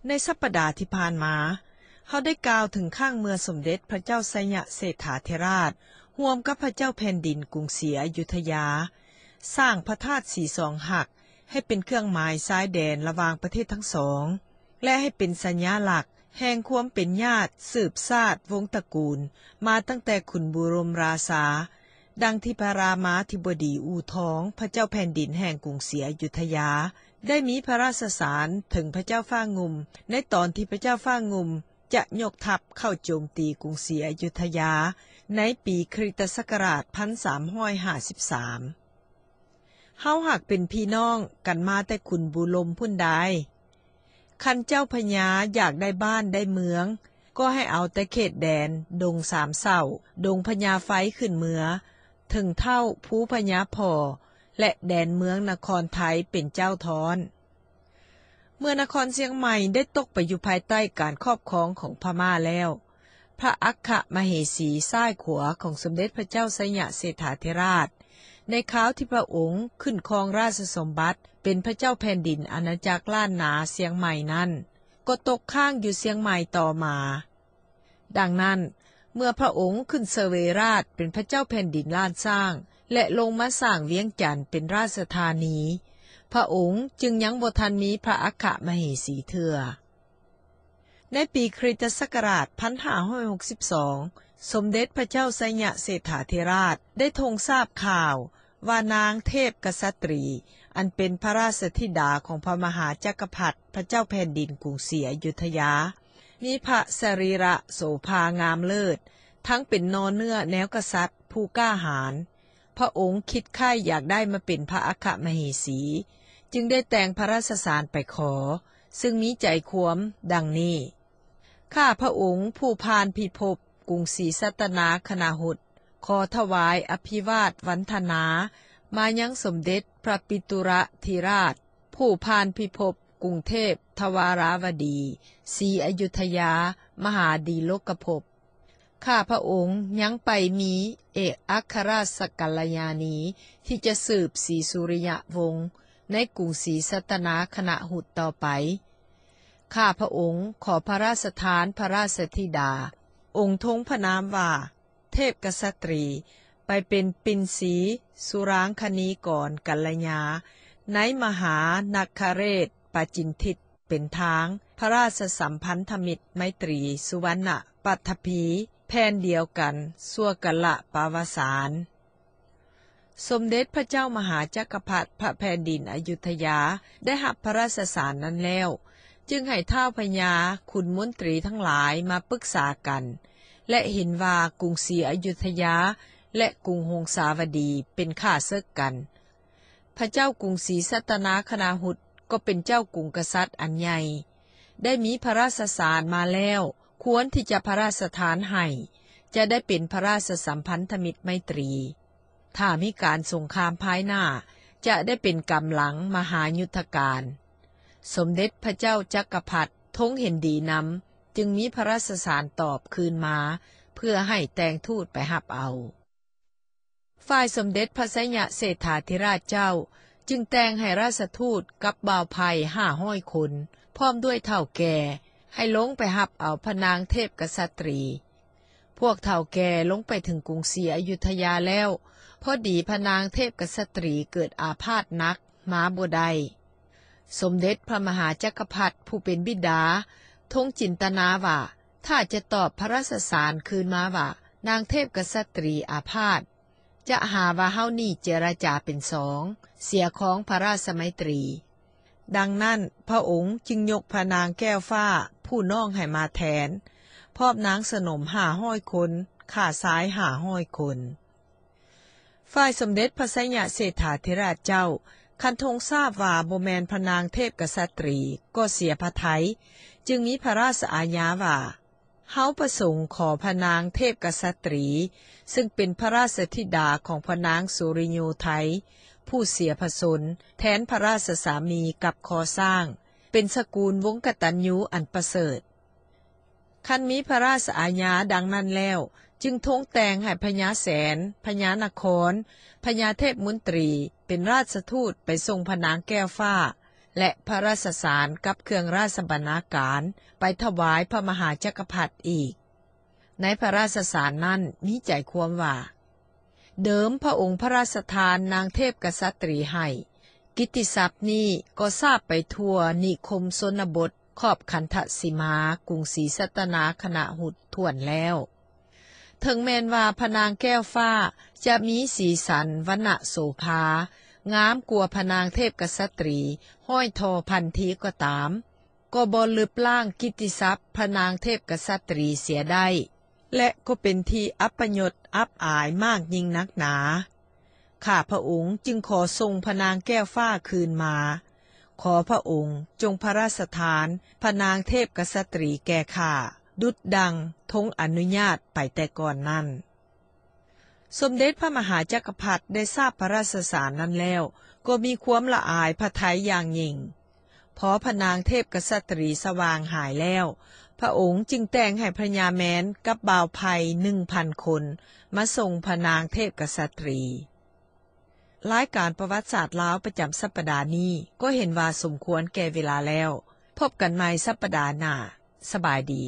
ในสัปดาห์ที่ผ่านมาเขาได้กล่าวถึงข้างเมืองสมเด็จพระเจ้าไสยเศรษฐาธิราชร่วมกับพระเจ้าแผ่นดินกรุงศรีอยุธยาสร้างพระธาตุสีสองหักให้เป็นเครื่องหมายชายแดนระหว่างประเทศทั้งสองและให้เป็นสัญลักษณ์แห่งความเป็นญาติสืบชาติวงศ์ตระกูลมาตั้งแต่ขุนบุรมราชาดังที่พระรามาธิบดีอู่ทองพระเจ้าแผ่นดินแห่งกรุงศรีอยุธยาได้มีพระราชสารถึงพระเจ้าฟ้างุ่มในตอนที่พระเจ้าฟ้างุ่มจะยกทัพเข้าโจมตีกรุงศรีอยุธยาในปีคริสตศักราช 1353 เฮาหักเป็นพี่น้องกันมาแต่ขุนบุรมพุ่นใดคันเจ้าพญาอยากได้บ้านได้เมืองก็ให้เอาแต่เขตแดนดงสามเศร้าดงพญาไฟขึ้นเมือถึงเท่าภูพญาพอและแดนเมืองนครไทยเป็นเจ้าทอนเมื่อนครเชียงใหม่ได้ตกไปอยู่ภายใต้การครอบครองของพม่าแล้วพระอัครมเหสีซ้ายขวาของสมเด็จพระเจ้าไสยเศรษฐาธิราชในคราวที่พระองค์ขึ้นครองราชสมบัติเป็นพระเจ้าแผ่นดินอาณาจักรล้านนาเชียงใหม่นั้นก็ตกข้างอยู่เชียงใหม่ต่อมาดังนั้นเมื่อพระองค์ขึ้นเสวยราชเป็นพระเจ้าแผ่นดินล้านสร้างและลงมาสร้างเวียงจันทน์เป็นราชธานีพระองค์จึงยังบ่ทันมีพระอัครมเหสีเทื่อในปีคริสตศักราช 1562 สมเด็จพระเจ้าไสยเศรษฐาธิราชได้ทรงทราบข่าวว่านางเทพกษัตรีอันเป็นพระราชธิดาของพระมหาจักรพรรดิพระเจ้าแผ่นดินกรุงศรีอยุธยามีพระสรีระโสภางามเลิศทั้งเป็นนอเนื้อแนวกษัตริย์ผู้กล้าหาญพระองค์คิดใคร่อยากได้มาเป็นพระอัครมเหสีจึงได้แต่งพระราชสารไปขอซึ่งมีใจความดังนี้ข้าพระองค์ผู้พานพิภพกรุงศรีสัตนาคณาหุตขอถวายอภิวาทวันธนามายังสมเด็จพระปิตุรธิราชผู้พานพิภพกรุงเทพทวาราวดีศรีอยุธยามหาดีโลกภพข้าพระองค์ยังไปมีเอกอัครราชกัลยาณีที่จะสืบศรีสุริยวงศ์ในกรุงศรีสัตนาคณหุตต่อไปข้าพระองค์ขอพระราชทานพระราชธิดาองค์ทงพระนามว่าเทพกษัตรีไปเป็นปินสีสุรางคณีกรกัลยาในมหานักคเรศปจินทิตเป็นทางพระราชสัมพันธมิตรไมตรีสุวรรณปัทภีแผ่นเดียวกันสั่วกละปาวสารสมเด็จพระเจ้ามหาจักรพรรดิพระแผ่นดินอยุธยาได้รับพระราชสารนั้นแล้วจึงให้ท้าวพญาขุนมนตรีทั้งหลายมาปรึกษากันและเห็นว่ากรุงศรีอยุธยาและกรุงหงสาวดีเป็นข้าศึกกันพระเจ้ากรุงศรีสัตนาคณาหุตก็เป็นเจ้ากรุงกษัตริย์อันใหญ่ได้มีพระราชสารมาแล้วควรที่จะพระราชทานให้จะได้เป็นพระราชสัมพันธมิตรไมตรีถ้ามีการสงครามภายหน้าจะได้เป็นกำลังมหายุทธการสมเด็จพระเจ้าจักรพรรดิทรงเห็นดีนำจึงมีพระราชสารตอบคืนมาเพื่อให้แต่งทูตไปรับเอาฝ่ายสมเด็จพระไสยเศรษฐาธิราชเจ้าจึงแต่งให้ราชทูตกับบ่าวไพร่500 คนพร้อมด้วยเฒ่าแก่ให้ลงไปรับเอาพระนางเทพกษัตรีพวกเฒ่าแก่ลงไปถึงกรุงศรีอยุธยาแล้วพอดีพระนางเทพกษัตรีเกิดอาพาธหนักมาบ่ได้สมเด็จพระมหาจักรพรรดิผู้เป็นบิดาทรงจินตนาว่าถ้าจะตอบพระราชสารคืนมาว่านางเทพกษัตรีอาพาธจะหาว่าเฮานี่เจรจาเป็นสองเสียของพระราชมัยตรีดังนั้นพระองค์จึงยกพระนางแก้วฟ้าผู้น้องให้มาแทนพร้อมนางสนม500 คนข้าซ้าย500 คนฝ่ายสมเด็จพระไสยเศรษฐาธิราชเจ้าคันทรงทราบว่าบ่แม่นพระนางเทพกษัตรีก็เสียพระทัยจึงมีพระราชอาญาว่าเฮาประสงค์ขอพระนางเทพกษัตรีซึ่งเป็นพระราชธิดาของพระนางสุริโยไทยผู้เสียพระชนแทนพระราชสามีกับขอสร้างเป็นสกุลวงศ์กตัญญูอันประเสริฐคันมีพระราชอาญาดังนั้นแล้วจึงทรงแต่งให้พญาแสนพญานครพญาเทพมนตรีเป็นราชทูตไปส่งพระนางแก้วฟ้า และพระราชสารกับเครื่องราชบรรณาการไปถวายพระมหาจักรพรรดิอีกในพระราชสารนั้นมีใจความว่าเดิมพระองค์พระราชทานนางเทพกษัตรีให้กิตติศัพท์นี้ก็ทราบไปทั่วนิคมชนบทขอบคันธสีมากรุงศรีสัตนาคณหุดท่วนแล้วถึงแม้นว่าพระนางแก้วฟ้าจะมีสีสันวรรณโสภางามกว่าพระนางเทพกษัตรีห้อยทอพันธีก็ตามก็บ่ลืบล้างกิตติศัพท์พระนางเทพกษัตรีเสียได้และก็เป็นที่อัปยศอับอายมากยิ่งนักหนาข้าพระองค์จึงขอทรงพระนางแก้วฟ้าคืนมาขอพระองค์จงพระราชทานพระนางเทพกษัตรีแก่ข้าดุจดังทงอนุญาตไปแต่ก่อนนั้นสมเด็จพระมหาจักรพรรดิได้ทราบพระราชสารนั้นแล้วก็มีความละอายพระทัยอย่างยิ่งพอพระนางเทพกษัตรีสว่างหายแล้วพระองค์จึงแต่งให้พญาแม้นกับบ่าวไพร 1,000 คนมาส่งพระนางเทพกษัตรีรายการประวัติศาสตร์ลาวประจำสัปดาห์นี้ก็เห็นว่าสมควรแก่เวลาแล้วพบกันใหม่สัปดาห์หน้าสบายดี